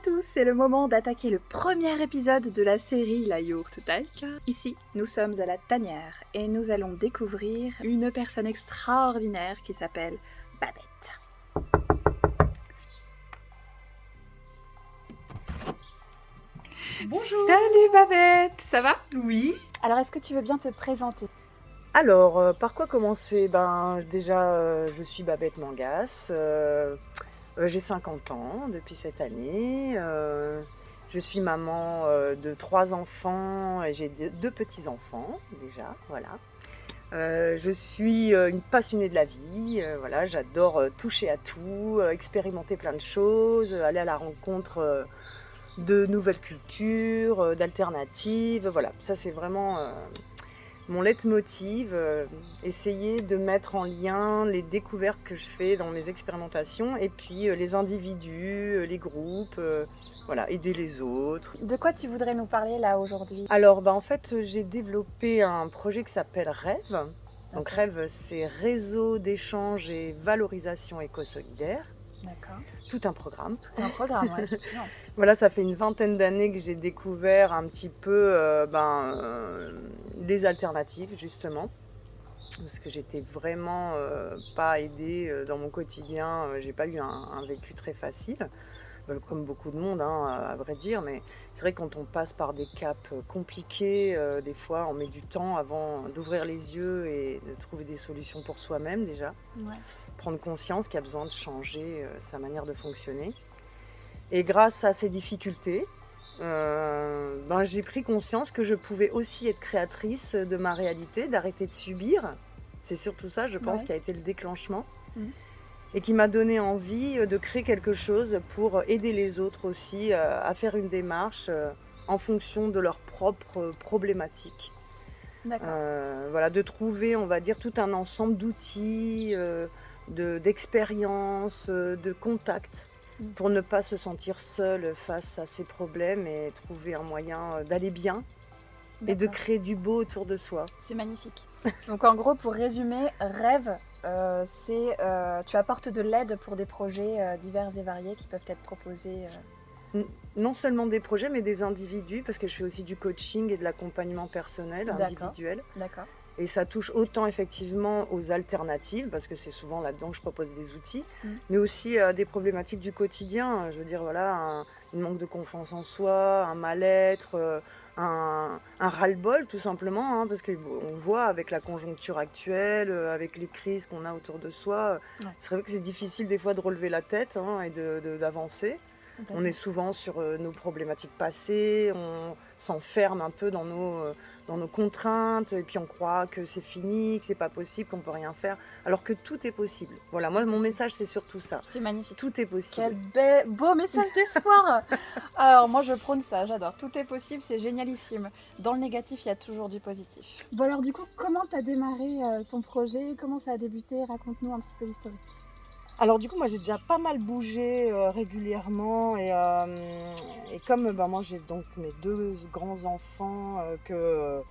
tous, c'est le moment d'attaquer le premier épisode de la série La Yourte Taika. Ici, nous sommes à la tanière et nous allons découvrir une personne extraordinaire qui s'appelle Babette. Bonjour. Salut Babette, ça va? Oui. Alors est-ce que tu veux bien te présenter? Alors, par quoi commencer? Déjà, je suis Babette Mangas. J'ai 50 ans depuis cette année. Je suis maman de 3 enfants et j'ai 2 petits-enfants déjà, voilà. Je suis une passionnée de la vie, voilà, j'adore toucher à tout, expérimenter plein de choses, aller à la rencontre de nouvelles cultures, d'alternatives, voilà. Ça, c'est vraiment mon leitmotiv, essayer de mettre en lien les découvertes que je fais dans mes expérimentations et puis les individus, les groupes, voilà, aider les autres. De quoi tu voudrais nous parler là aujourd'hui? Alors, en fait, j'ai développé un projet qui s'appelle Rêve. Donc, Rêve, c'est Réseau d'échange et valorisation éco-solidaire. D'accord. Tout un programme. C'est un programme, ouais, effectivement. Voilà, ça fait une vingtaine d'années que j'ai découvert un petit peu des alternatives, justement. Parce que j'étais vraiment pas aidée dans mon quotidien. J'ai pas eu un vécu très facile, comme beaucoup de monde, à vrai dire. Mais c'est vrai que quand on passe par des caps compliqués, des fois, on met du temps avant d'ouvrir les yeux et de trouver des solutions pour soi-même déjà. Ouais. Prendre conscience qu'il y a besoin de changer sa manière de fonctionner. Et grâce à ces difficultés, j'ai pris conscience que je pouvais aussi être créatrice de ma réalité, d'arrêter de subir. C'est surtout ça, je pense, qui a été le déclenchement. Et qui m'a donné envie de créer quelque chose pour aider les autres aussi à faire une démarche en fonction de leurs propres problématiques. D'accord. Voilà, de trouver, on va dire, tout un ensemble d'outils, d'expériences, de contacts pour ne pas se sentir seul face à ces problèmes et trouver un moyen d'aller bien et de créer du beau autour de soi. C'est magnifique. Donc en gros, pour résumer, Rêve, tu apportes de l'aide pour des projets divers et variés qui peuvent être proposés. Non seulement des projets, mais des individus, parce que je fais aussi du coaching et de l'accompagnement personnel individuel. D'accord. Et ça touche autant effectivement aux alternatives, parce que c'est souvent là-dedans que je propose des outils, mais aussi à des problématiques du quotidien. Je veux dire, voilà, un manque de confiance en soi, un mal-être, un ras-le-bol tout simplement, parce qu'on voit avec la conjoncture actuelle, avec les crises qu'on a autour de soi, c'est vrai que c'est difficile des fois de relever la tête et d'avancer. On est souvent sur nos problématiques passées, on s'enferme un peu dans nos contraintes, et puis on croit que c'est fini, que c'est pas possible, qu'on peut rien faire, alors que tout est possible. Voilà, moi mon message c'est surtout ça. C'est magnifique. Tout est possible. Quel beau message d'espoir. Alors moi je prône ça, j'adore. Tout est possible, c'est génialissime. Dans le négatif, il y a toujours du positif. Bon alors du coup, comment tu as démarré ton projet? Comment ça a débuté? Raconte-nous un petit peu l'historique. Alors du coup, moi j'ai déjà pas mal bougé régulièrement et comme moi j'ai donc mes 2 grands-enfants que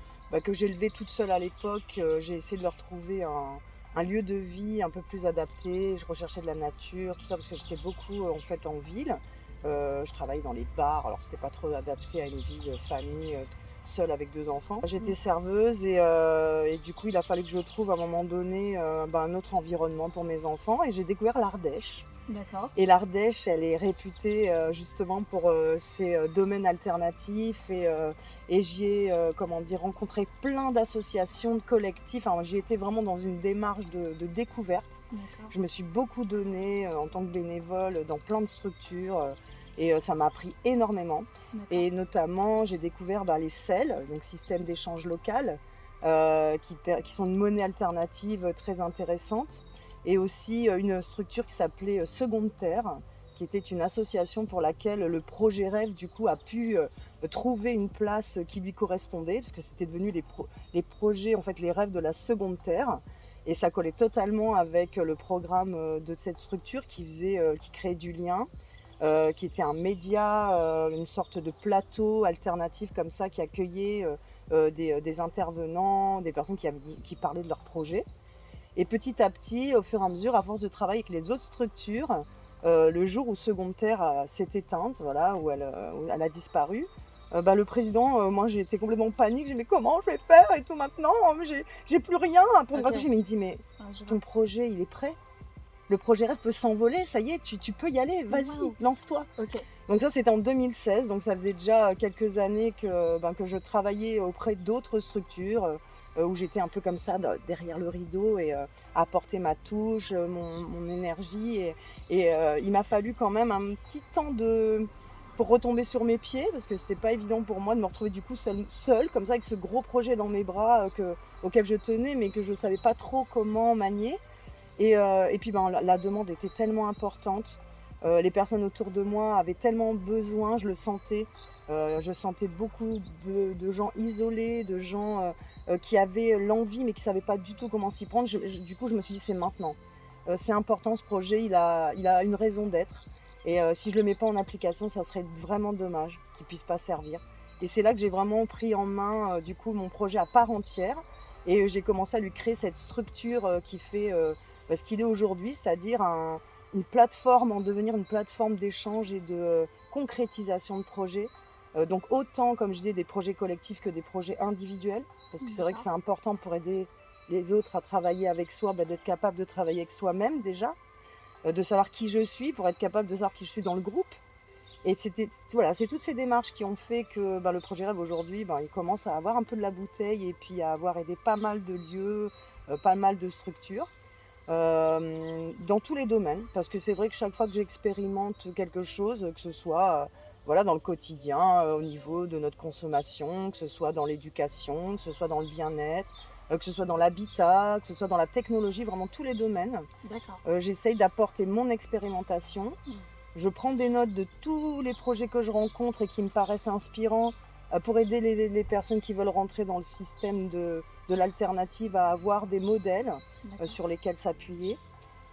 j'ai élevés toute seule à l'époque, j'ai essayé de leur trouver un lieu de vie un peu plus adapté. Je recherchais de la nature, tout ça, parce que j'étais beaucoup en fait en ville. Je travaillais dans les bars, alors c'était pas trop adapté à une vie de famille seule avec 2 enfants. J'étais serveuse et du coup il a fallu que je trouve à un moment donné un autre environnement pour mes enfants et j'ai découvert l'Ardèche. D'accord. Et l'Ardèche, elle est réputée justement pour ses domaines alternatifs et j'y ai rencontré plein d'associations, de collectifs. Enfin, j'ai été vraiment dans une démarche de découverte. D'accord. Je me suis beaucoup donnée en tant que bénévole dans plein de structures. Et ça m'a appris énormément. Et notamment, j'ai découvert les SEL, donc système d'échange local, qui sont une monnaie alternative très intéressante. Et aussi une structure qui s'appelait Seconde Terre, qui était une association pour laquelle le projet Rêve du coup a pu trouver une place qui lui correspondait, parce que c'était devenu les projets, en fait les rêves de la Seconde Terre. Et ça collait totalement avec le programme de cette structure qui créait du lien. Qui était un média, une sorte de plateau alternatif comme ça, qui accueillait des intervenants, des personnes qui parlaient de leur projet. Et petit à petit, au fur et à mesure, à force de travailler avec les autres structures, le jour où Seconde Terre s'est éteinte, voilà, où elle a disparu, le président, moi j'étais complètement en panique, j'ai dit mais comment je vais faire et tout maintenant, j'ai plus rien pour me raccrocher. Mais il me dit mais ton projet il est prêt, le projet rêve peut s'envoler, ça y est, tu peux y aller, vas-y, lance-toi. Donc ça c'était en 2016, donc ça faisait déjà quelques années que je travaillais auprès d'autres structures, où j'étais un peu comme ça derrière le rideau et apporter ma touche, mon énergie. Et il m'a fallu quand même un petit temps pour retomber sur mes pieds, parce que c'était pas évident pour moi de me retrouver du coup seule comme ça, avec ce gros projet dans mes bras auquel je tenais, mais que je savais pas trop comment manier. Et puis la demande était tellement importante, les personnes autour de moi avaient tellement besoin, je le sentais. Je sentais beaucoup de gens isolés, de gens qui avaient l'envie mais qui ne savaient pas du tout comment s'y prendre. Du coup, je me suis dit c'est maintenant. C'est important ce projet, il a une raison d'être. Et si je ne le mets pas en application, ça serait vraiment dommage qu'il ne puisse pas servir. Et c'est là que j'ai vraiment pris en main du coup mon projet à part entière. Et j'ai commencé à lui créer cette structure qui fait ce qu'il est aujourd'hui, c'est-à-dire une plateforme, en devenir une plateforme d'échange et de concrétisation de projets. Donc autant, comme je disais, des projets collectifs que des projets individuels, parce que c'est vrai que c'est important pour aider les autres à travailler avec soi, d'être capable de travailler avec soi-même déjà, de savoir qui je suis pour être capable de savoir qui je suis dans le groupe. Et c'est toutes ces démarches qui ont fait que le projet Rêve aujourd'hui, il commence à avoir un peu de la bouteille et puis à avoir aidé pas mal de lieux, pas mal de structures. Dans tous les domaines, parce que c'est vrai que chaque fois que j'expérimente quelque chose, que ce soit dans le quotidien, au niveau de notre consommation, que ce soit dans l'éducation, que ce soit dans le bien-être, que ce soit dans l'habitat, que ce soit dans la technologie, vraiment tous les domaines. J'essaye d'apporter mon expérimentation. Je prends des notes de tous les projets que je rencontre et qui me paraissent inspirants pour aider les personnes qui veulent rentrer dans le système de l'alternative à avoir des modèles sur lesquels s'appuyer.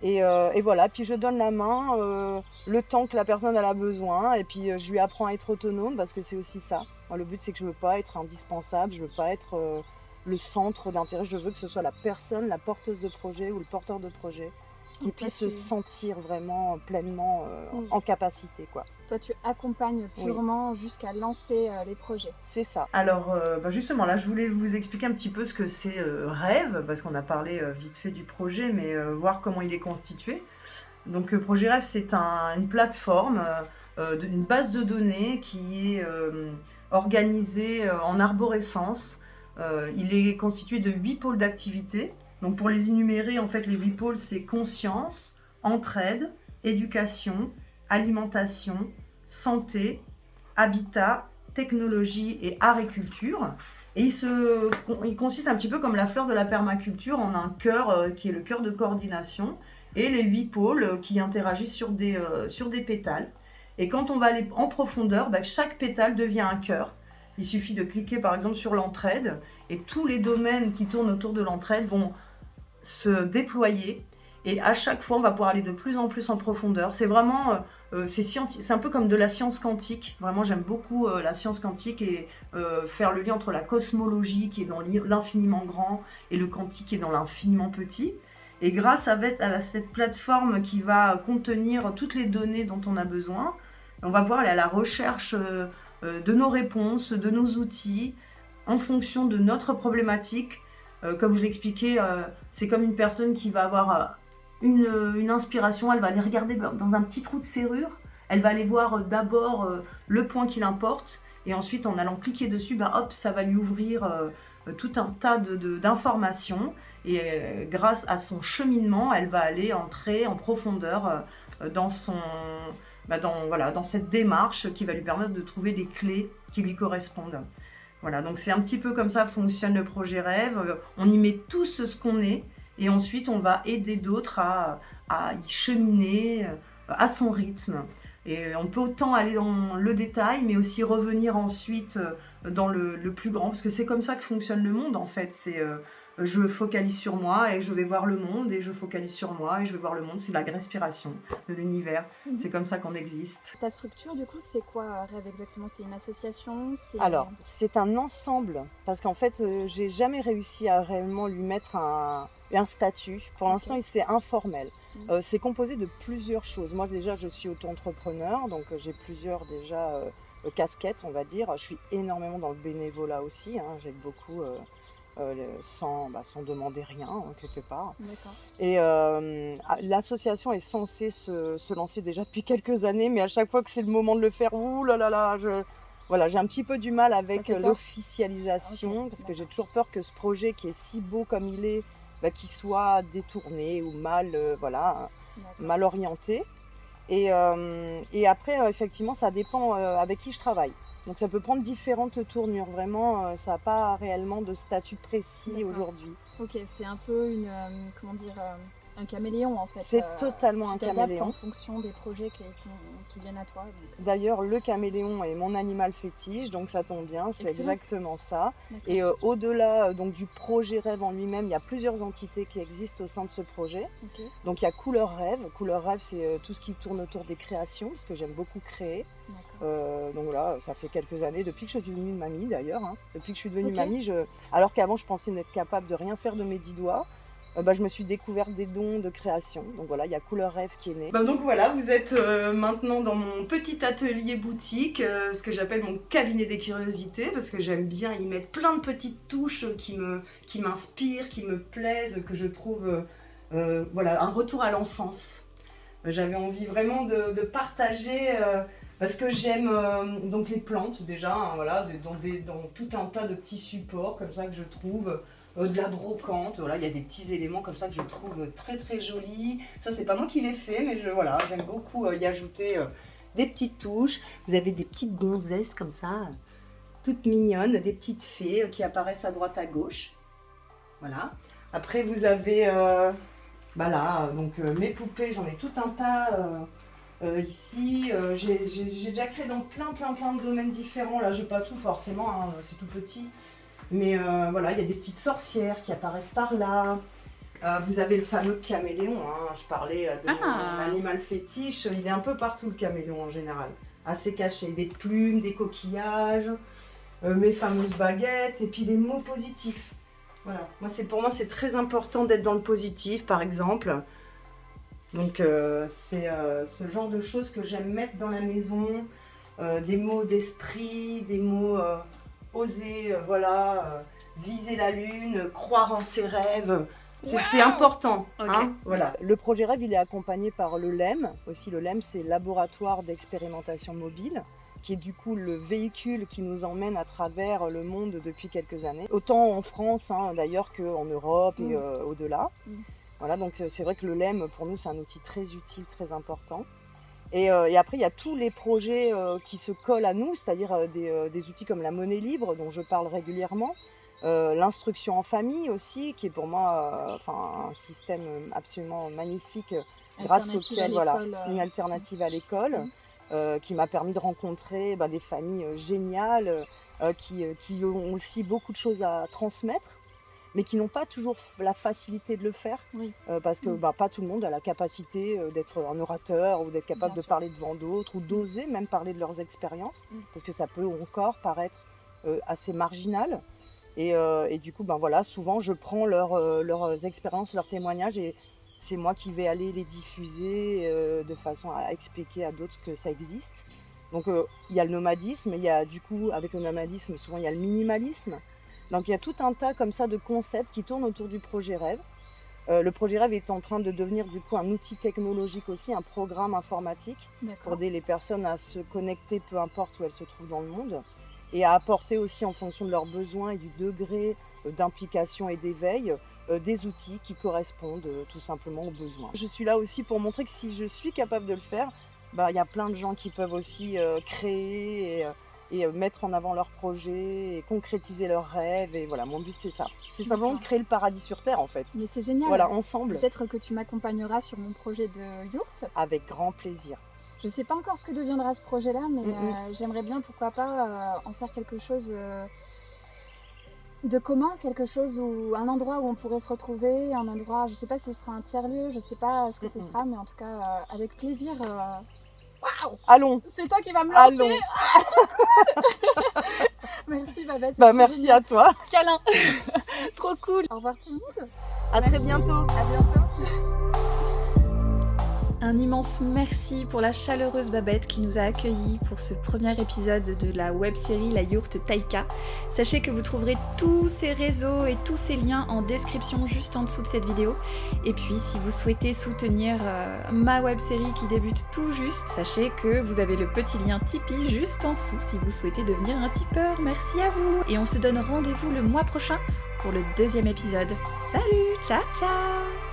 Et voilà, puis je donne la main le temps que la personne elle a besoin, et puis je lui apprends à être autonome, parce que c'est aussi ça. Moi, le but c'est que je ne veux pas être indispensable, je ne veux pas être le centre d'intérêt, je veux que ce soit la personne, la porteuse de projet ou le porteur de projet qui puisse se sentir vraiment pleinement en capacité, quoi. Toi, tu accompagnes purement jusqu'à lancer les projets. C'est ça. Alors, justement, là, je voulais vous expliquer un petit peu ce que c'est Rêve, parce qu'on a parlé vite fait du projet, mais voir comment il est constitué. Donc, Projet Rêve, c'est une plateforme, une base de données qui est organisée en arborescence. Il est constitué de 8 pôles d'activité. Donc pour les énumérer, en fait, les 8 pôles, c'est conscience, entraide, éducation, alimentation, santé, habitat, technologie et art et culture. Et il consiste un petit peu comme la fleur de la permaculture en un cœur qui est le cœur de coordination, et les 8 pôles qui interagissent sur des pétales. Et quand on va aller en profondeur, chaque pétale devient un cœur. Il suffit de cliquer par exemple sur l'entraide et tous les domaines qui tournent autour de l'entraide vont se déployer, et à chaque fois on va pouvoir aller de plus en plus en profondeur. C'est vraiment c'est un peu comme de la science quantique. Vraiment, j'aime beaucoup la science quantique et faire le lien entre la cosmologie qui est dans l'infiniment grand et le quantique qui est dans l'infiniment petit. Et grâce à cette plateforme qui va contenir toutes les données dont on a besoin, on va pouvoir aller à la recherche de nos réponses, de nos outils en fonction de notre problématique. Comme je l'expliquais, c'est comme une personne qui va avoir une inspiration, elle va aller regarder dans un petit trou de serrure, elle va aller voir d'abord le point qui l'importe, et ensuite en allant cliquer dessus, ça va lui ouvrir tout un tas d'informations, et grâce à son cheminement, elle va aller entrer en profondeur dans cette démarche qui va lui permettre de trouver les clés qui lui correspondent. Voilà, donc c'est un petit peu comme ça fonctionne le projet Rêve. On y met tous ce qu'on est, et ensuite on va aider d'autres à y cheminer à son rythme. Et on peut autant aller dans le détail, mais aussi revenir ensuite dans le plus grand, parce que c'est comme ça que fonctionne le monde en fait. C'est je focalise sur moi et je vais voir le monde, et je focalise sur moi et je vais voir le monde. C'est la respiration de l'univers. C'est comme ça qu'on existe. Ta structure, du coup, c'est quoi Rêve exactement? C'est une association? Alors, c'est un ensemble, parce qu'en fait, j'ai jamais réussi à réellement lui mettre un statut. Pour l'instant, c'est informel. C'est composé de plusieurs choses. Moi déjà je suis auto-entrepreneur, donc j'ai plusieurs déjà casquettes on va dire. Je suis énormément dans le bénévolat aussi, hein. J'aide beaucoup sans demander rien hein, quelque part. D'accord. Et l'association est censée se lancer déjà depuis quelques années, mais à chaque fois que c'est le moment de le faire, ouh là là là, voilà, j'ai un petit peu du mal avec fait peur. l'officialisation, Ok, parce que d'accord. j'ai toujours peur que ce projet qui est si beau comme il est, qu'il soit détourné ou mal, D'accord. mal orienté. Et après, effectivement, ça dépend avec qui je travaille. Donc ça peut prendre différentes tournures. Vraiment, ça n'a pas réellement de statut précis D'accord. aujourd'hui. Ok, c'est un peu comment dire, un caméléon en fait. C'est totalement tu un t'adaptes caméléon. en fonction des projets qui viennent à toi. Donc, D'ailleurs, le caméléon est mon animal fétiche, donc ça tombe bien, c'est excellent. exactement ça. D'accord. Et au-delà donc du projet rêve en lui-même, il y a plusieurs entités qui existent au sein de ce projet. Ok, Donc il y a Couleur Rêve. Couleur Rêve, c'est tout ce qui tourne autour des créations, parce que j'aime beaucoup créer. d'accord. Donc là, ça fait quelques années, depuis que je suis devenue mamie d'ailleurs. Hein. Depuis que je suis devenue Ok. mamie, alors qu'avant je pensais n'être capable de rien faire de mes 10 doigts, je me suis découverte des dons de création. Donc voilà, il y a Couleur Rêve qui est né. Donc voilà, vous êtes maintenant dans mon petit atelier boutique, ce que j'appelle mon cabinet des curiosités, parce que j'aime bien y mettre plein de petites touches qui m'inspirent, qui me plaisent, que je trouve voilà, un retour à l'enfance. J'avais envie vraiment de partager, parce que j'aime donc les plantes déjà, hein, voilà, dans tout un tas de petits supports comme ça que je trouve. De la brocante, voilà, il y a des petits éléments comme ça que je trouve très très jolis. Ça, c'est pas moi qui l'ai fait, mais voilà, j'aime beaucoup y ajouter des petites touches. Vous avez des petites gonzesses comme ça, toutes mignonnes, des petites fées qui apparaissent à droite à gauche. Voilà. Après, vous avez là, donc mes poupées, j'en ai tout un tas ici. J'ai déjà créé dans plein de domaines différents. Là, j'ai pas tout forcément, hein, c'est tout petit. Mais voilà, il y a des petites sorcières qui apparaissent par là. Vous avez le fameux caméléon, hein. Je parlais de mon animal fétiche. Il est un peu partout le caméléon en général, assez caché. Des plumes, des coquillages, mes fameuses baguettes et puis les mots positifs. Voilà, pour moi c'est très important d'être dans le positif par exemple. Donc c'est ce genre de choses que j'aime mettre dans la maison. Des mots d'esprit, des mots... oser, viser la lune, croire en ses rêves, c'est important. Ok. Hein, voilà. Le projet Rêve, il est accompagné par le LEM. Aussi, le LEM, c'est Laboratoire d'expérimentation mobile, qui est du coup le véhicule qui nous emmène à travers le monde depuis quelques années. Autant en France, hein, d'ailleurs, qu'en Europe et au-delà. Voilà, donc c'est vrai que le LEM, pour nous, c'est un outil très utile, très important. Et après, il y a tous les projets qui se collent à nous, c'est-à-dire des outils comme la monnaie libre, dont je parle régulièrement, l'instruction en famille aussi, qui est pour moi un système absolument magnifique, grâce auquel, une alternative à l'école, qui m'a permis de rencontrer des familles géniales, qui ont aussi beaucoup de choses à transmettre, mais qui n'ont pas toujours la facilité de le faire, parce que pas tout le monde a la capacité d'être un orateur ou d'être capable de parler devant d'autres ou d'oser même parler de leurs expériences, parce que ça peut encore paraître assez marginal. Et du coup, souvent je prends leurs expériences, leurs témoignages, et c'est moi qui vais aller les diffuser de façon à expliquer à d'autres que ça existe. Donc il y a le nomadisme, il y a du coup, avec le nomadisme, souvent il y a le minimalisme. Donc il y a tout un tas comme ça de concepts qui tournent autour du projet Rêve. Le projet Rêve est en train de devenir du coup un outil technologique aussi, un programme informatique pour aider les personnes à se connecter, peu importe où elles se trouvent dans le monde, et à apporter aussi en fonction de leurs besoins et du degré d'implication et d'éveil, des outils qui correspondent tout simplement aux besoins. Je suis là aussi pour montrer que si je suis capable de le faire, il y a plein de gens qui peuvent aussi créer et mettre en avant leurs projets et concrétiser leurs rêves. Et voilà, mon but c'est ça. C'est simplement de créer le paradis sur Terre en fait. Mais c'est génial. Voilà, ensemble. Peut-être que tu m'accompagneras sur mon projet de yourte. Avec grand plaisir. Je ne sais pas encore ce que deviendra ce projet-là, mais j'aimerais bien, pourquoi pas, en faire quelque chose de commun, quelque chose un endroit où on pourrait se retrouver, un endroit, je ne sais pas si ce sera un tiers-lieu, je ne sais pas ce que ce sera, mais en tout cas, avec plaisir. Waouh! Allons! C'est toi qui vas me lancer! Allons! Ah, trop cool! Merci Babette. Merci génial. à toi! Câlin! Trop cool! Au revoir tout le monde! À très bientôt! À bientôt! Un immense merci pour la chaleureuse Babette qui nous a accueillis pour ce premier épisode de la web-série La Yourte Taïka. Sachez que vous trouverez tous ces réseaux et tous ces liens en description juste en dessous de cette vidéo. Et puis si vous souhaitez soutenir ma web-série qui débute tout juste, sachez que vous avez le petit lien Tipeee juste en dessous si vous souhaitez devenir un tipeur. Merci à vous. Et on se donne rendez-vous le mois prochain pour le 2e épisode. Salut, ciao ciao.